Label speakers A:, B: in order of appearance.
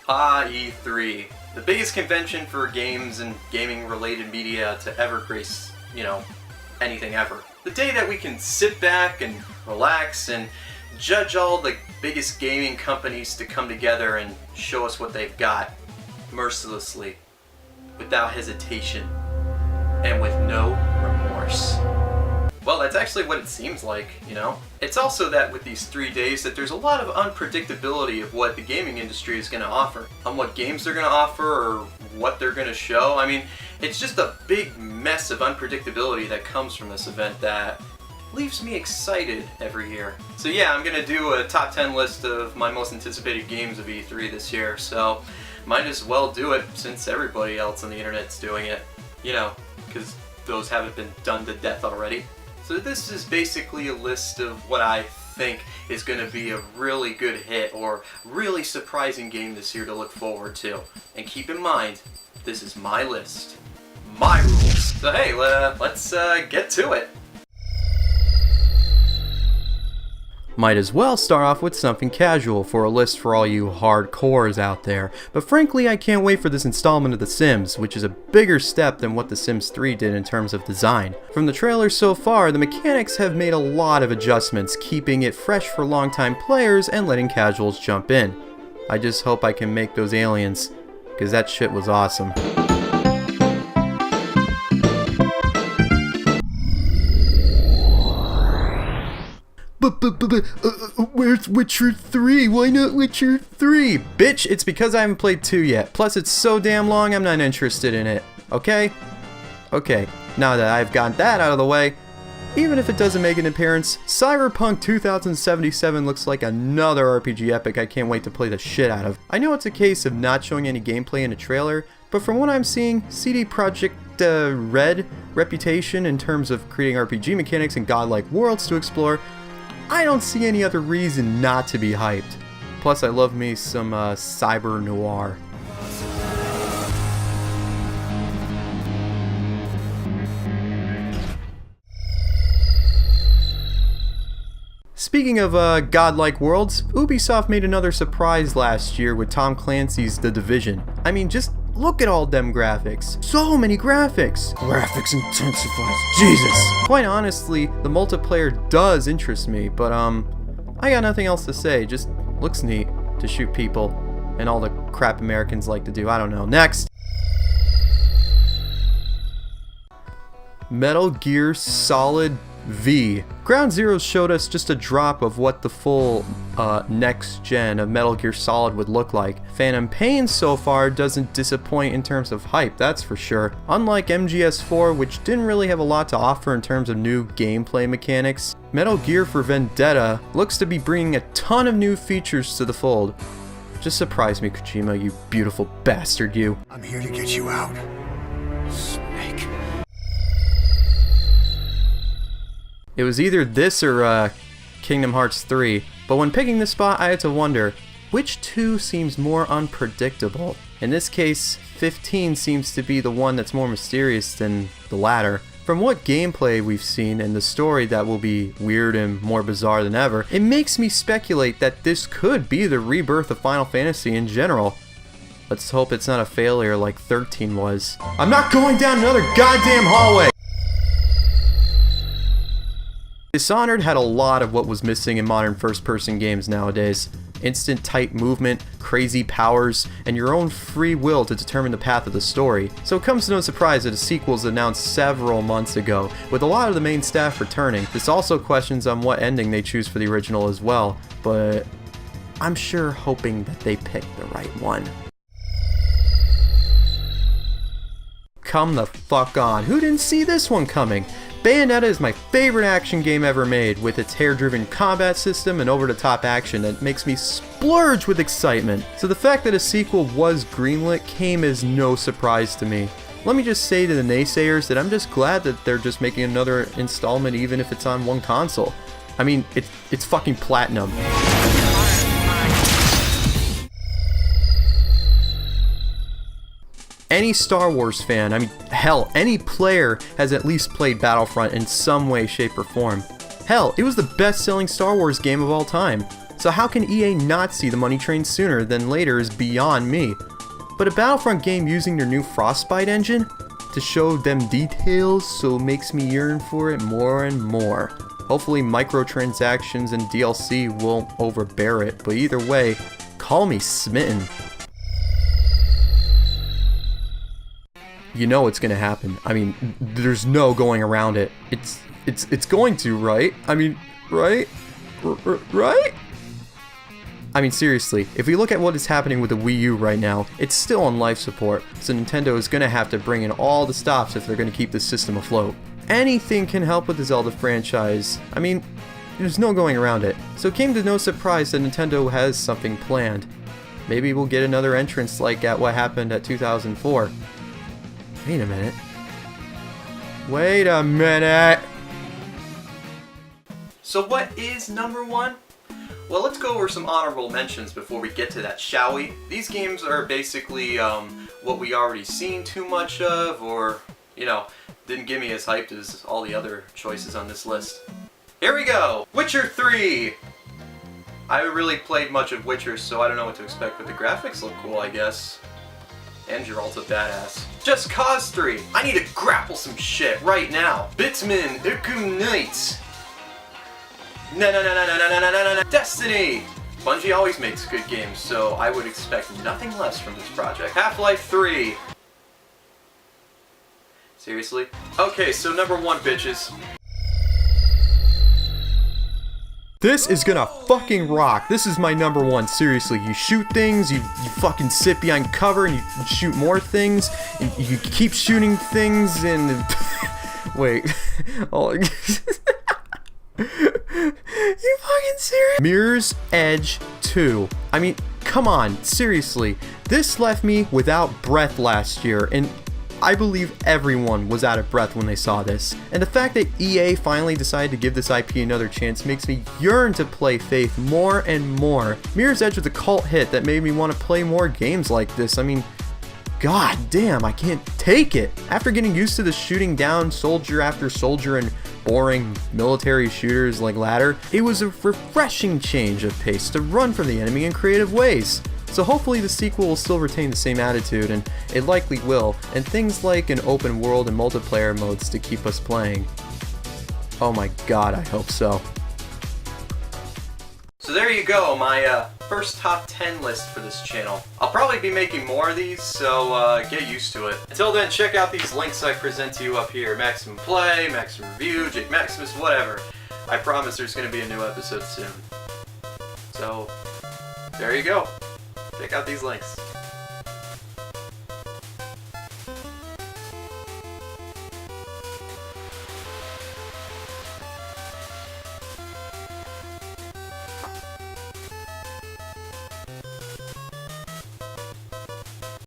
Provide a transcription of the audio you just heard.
A: E3, the biggest convention for games and gaming-related media to ever grace, anything ever. The day that we can sit back and relax and judge all the biggest gaming companies to come together and show us what they've got, mercilessly, without hesitation, and with no remorse. Well, that's actually what it seems like, It's also that with these 3 days that there's a lot of unpredictability of what the gaming industry is going to offer, on what games they're going to offer or what they're going to show. I mean, it's just a big mess of unpredictability that comes from this event that leaves me excited every year. So yeah, I'm going to do a top 10 list of my most anticipated games of E3 this year, so might as well do it since everybody else on the internet's doing it, because those haven't been done to death already. So this is basically a list of what I think is going to be a really good hit or really surprising game this year to look forward to. And keep in mind, this is my list, my rules. So hey, let's get to it. Might as well start off with something casual for a list for all you hardcores out there, but frankly I can't wait for this installment of The Sims, which is a bigger step than what The Sims 3 did in terms of design. From the trailer so far, the mechanics have made a lot of adjustments, keeping it fresh for longtime players and letting casuals jump in. I just hope I can make those aliens, because that shit was awesome. Where's Witcher 3? Why not Witcher 3? Bitch, it's because I haven't played 2 yet. Plus, it's so damn long, I'm not interested in it. Okay? Okay, now that I've got that out of the way, even if it doesn't make an appearance, Cyberpunk 2077 looks like another RPG epic I can't wait to play the shit out of. I know it's a case of not showing any gameplay in a trailer, but from what I'm seeing, CD Projekt Red reputation in terms of creating RPG mechanics and godlike worlds to explore, I don't see any other reason not to be hyped. Plus, I love me some cyber noir. Speaking of godlike worlds, Ubisoft made another surprise last year with Tom Clancy's The Division. I mean, just look at all them graphics. So many graphics! Graphics intensifies. Jesus! Quite honestly, the multiplayer does interest me, but I got nothing else to say. Just looks neat to shoot people and all the crap Americans like to do. I don't know. Next! Metal Gear Solid V. Ground Zero showed us just a drop of what the full next gen of Metal Gear Solid would look like. Phantom Pain so far doesn't disappoint in terms of hype, that's for sure. Unlike MGS4, which didn't really have a lot to offer in terms of new gameplay mechanics, Metal Gear for Vendetta looks to be bringing a ton of new features to the fold. Just surprise me, Kojima, you beautiful bastard, you.
B: I'm here to get you out. Snake.
A: It was either this or Kingdom Hearts 3, but when picking this spot I had to wonder, which two seems more unpredictable? In this case, 15 seems to be the one that's more mysterious than the latter. From what gameplay we've seen and the story that will be weird and more bizarre than ever, it makes me speculate that this could be the rebirth of Final Fantasy in general. Let's hope it's not a failure like 13 was. I'm not going down another goddamn hallway! Dishonored had a lot of what was missing in modern first-person games nowadays. Instant tight movement, crazy powers, and your own free will to determine the path of the story. So it comes to no surprise that a sequel was announced several months ago, with a lot of the main staff returning. This also questions on what ending they choose for the original as well, but I'm sure hoping that they pick the right one. Come the fuck on, who didn't see this one coming? Bayonetta is my favorite action game ever made, with its hair-driven combat system and over-the-top action that makes me splurge with excitement. So the fact that a sequel was greenlit came as no surprise to me. Let me just say to the naysayers that I'm just glad that they're just making another installment even if it's on one console. I mean, it's fucking platinum. Any Star Wars fan, I mean, hell, any player has at least played Battlefront in some way, shape, or form. Hell, it was the best-selling Star Wars game of all time.
C: so how can EA not see the money train sooner than later is beyond me. But a Battlefront game using their new Frostbite engine to show them details so it makes me yearn for it more and more. Hopefully microtransactions and DLC won't overbear it, but either way, call me smitten. You know it's gonna happen. I mean, there's no going around it. It's going to, right? I mean, right? Right? I mean, seriously, if we look at what is happening with the Wii U right now, it's still on life support, so Nintendo is gonna have to bring in all the stops if they're gonna keep the system afloat. Anything can help with the Zelda franchise. I mean, there's no going around it. So it came to no surprise that Nintendo has something planned. Maybe we'll get another entrance like at what happened at 2004. Wait a minute. Wait a minute!
A: So what is number 1? Well, let's go over some honorable mentions before we get to that, shall we? These games are basically what we already seen too much of, or, you know, didn't get me as hyped as all the other choices on this list. Here we go! Witcher 3! I haven't really played much of Witcher, so I don't know what to expect, but the graphics look cool, I guess. And Geralt's a badass. Just Cause 3! I need to grapple some shit right now! Bitsman Ignite! Destiny! Bungie always makes good games, so I would expect nothing less from this project. Half-Life 3! Seriously? Okay, so number 1, bitches.
C: This is gonna fucking rock. This is my number 1, seriously. You shoot things, you fucking sit behind cover and you shoot more things, and you keep shooting things and... Wait. Oh, you fucking serious? Mirror's Edge 2. I mean, come on, seriously. This left me without breath last year, and I believe everyone was out of breath when they saw this. And the fact that EA finally decided to give this IP another chance makes me yearn to play Faith more and more. Mirror's Edge was a cult hit that made me want to play more games like this. I mean, god damn, I can't take it. After getting used to the shooting down soldier after soldier and boring military shooters like Ladder, it was a refreshing change of pace to run from the enemy in creative ways. So hopefully the sequel will still retain the same attitude, and it likely will, and things like an open world and multiplayer modes to keep us playing. Oh my god, I hope so.
A: So there you go, my first top 10 list for this channel. I'll probably be making more of these, so get used to it. Until then, check out these links I present to you up here. Maximum Play, Maximum Review, Jake Maximus, whatever. I promise there's going to be a new episode soon. So, there you go. Check out these links.